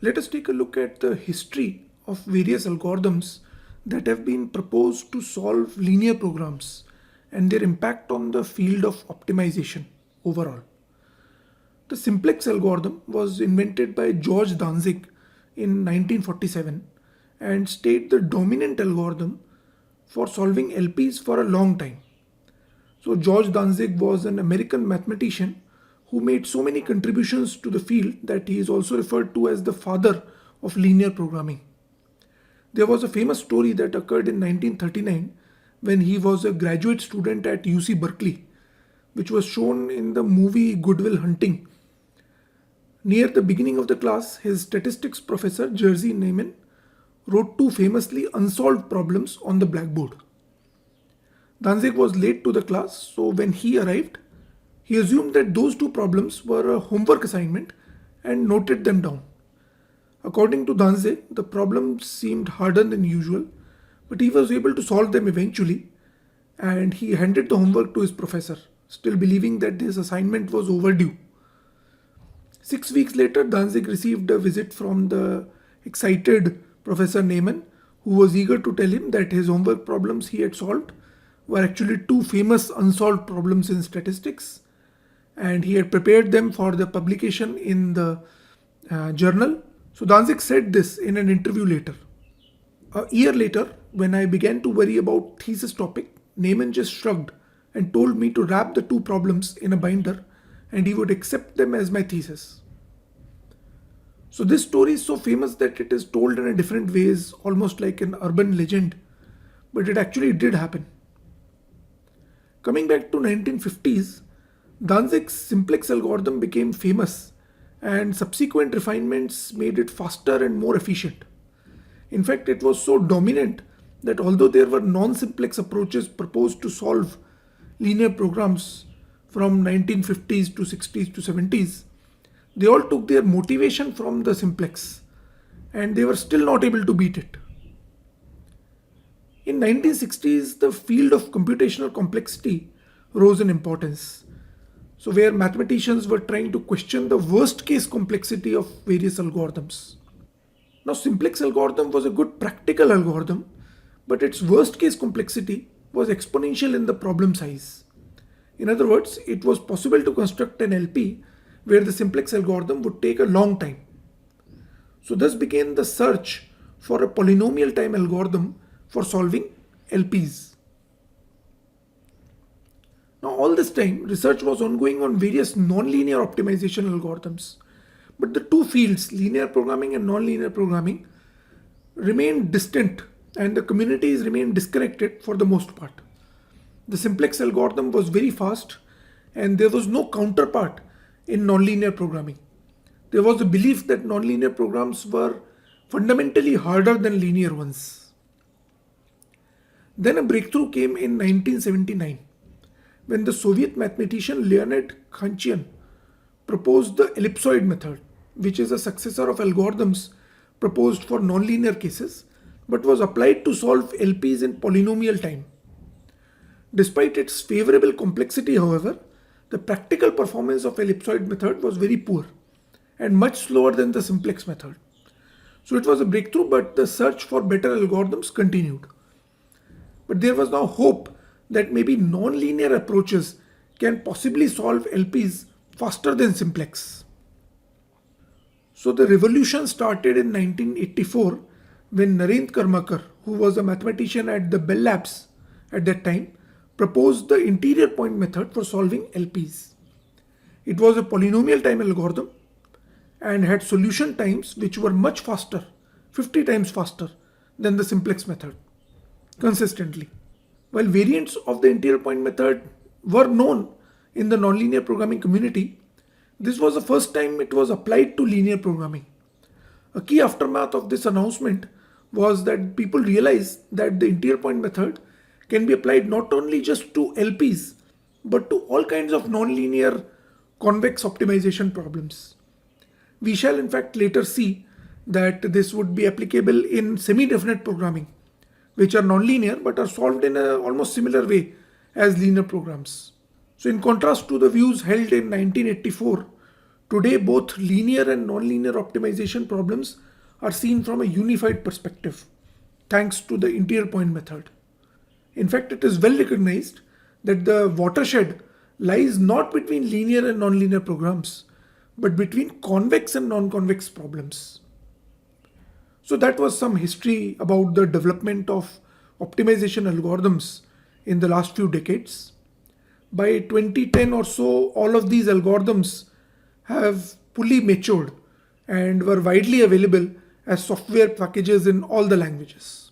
Let us take a look at the history of various algorithms that have been proposed to solve linear programs and their impact on the field of optimization overall. The simplex algorithm was invented by George Danzig in 1947 and stayed the dominant algorithm for solving LPs for a long time. So, George Danzig was an American mathematician who made so many contributions to the field that he is also referred to as the father of linear programming. There was a famous story that occurred in 1939 when he was a graduate student at UC Berkeley, which was shown in the movie Good Will Hunting. Near the beginning of the class, his statistics professor, Jerzy Neyman, wrote two famously unsolved problems on the blackboard. Danzig was late to the class, so when he arrived, he assumed that those two problems were a homework assignment and noted them down. According to Danzig, the problems seemed harder than usual, but he was able to solve them eventually, and he handed the homework to his professor, still believing that his assignment was overdue. 6 weeks later, Danzig received a visit from the excited Professor Neyman, who was eager to tell him that his homework problems he had solved were actually two famous unsolved problems in statistics, and he had prepared them for the publication in the journal. So Danzig said this in an interview later. A year later, when I began to worry about thesis topic, Neyman just shrugged and told me to wrap the two problems in a binder and he would accept them as my thesis. So this story is so famous that it is told in a different ways, almost like an urban legend, but it actually did happen. Coming back to 1950s, Danzig's simplex algorithm became famous and subsequent refinements made it faster and more efficient. In fact, it was so dominant that although there were non-simplex approaches proposed to solve linear programs from 1950s to 60s to 70s, they all took their motivation from the simplex and they were still not able to beat it. In 1960s, the field of computational complexity rose in importance. So where mathematicians were trying to question the worst case complexity of various algorithms. Now simplex algorithm was a good practical algorithm, but its worst case complexity was exponential in the problem size. In other words, it was possible to construct an LP where the simplex algorithm would take a long time. So thus began the search for a polynomial time algorithm for solving LPs. Now all this time, research was ongoing on various nonlinear optimization algorithms. But the two fields, linear programming and nonlinear programming, remained distant and the communities remained disconnected for the most part. The simplex algorithm was very fast and there was no counterpart in nonlinear programming. There was a belief that nonlinear programs were fundamentally harder than linear ones. Then a breakthrough came in 1979 when the Soviet mathematician Leonid Khanchian proposed the ellipsoid method, which is a successor of algorithms proposed for nonlinear cases but was applied to solve LPs in polynomial time. Despite its favorable complexity, however, the practical performance of ellipsoid method was very poor and much slower than the simplex method. So it was a breakthrough, but the search for better algorithms continued. But there was now hope that maybe non-linear approaches can possibly solve LPs faster than simplex. So the revolution started in 1984 when Narendra Karmakar, who was a mathematician at the Bell Labs at that time, proposed the interior point method for solving LPs. It was a polynomial time algorithm and had solution times which were much faster, 50 times faster than the simplex method, consistently. While variants of the interior point method were known in the nonlinear programming community, this was the first time it was applied to linear programming. A key aftermath of this announcement was that people realized that the interior point method can be applied not only just to LPs but to all kinds of nonlinear convex optimization problems. We shall in fact later see that this would be applicable in semi-definite programming, which are nonlinear but are solved in a almost similar way as linear programs. So in contrast to the views held in 1984 Today, both linear and nonlinear optimization problems are seen from a unified perspective, thanks to the interior point method. In fact, it is well recognized that the watershed lies not between linear and nonlinear programs, but between convex and non convex problems. So, that was some history about the development of optimization algorithms in the last few decades. By 2010 or so, all of these algorithms have fully matured and were widely available as software packages in all the languages.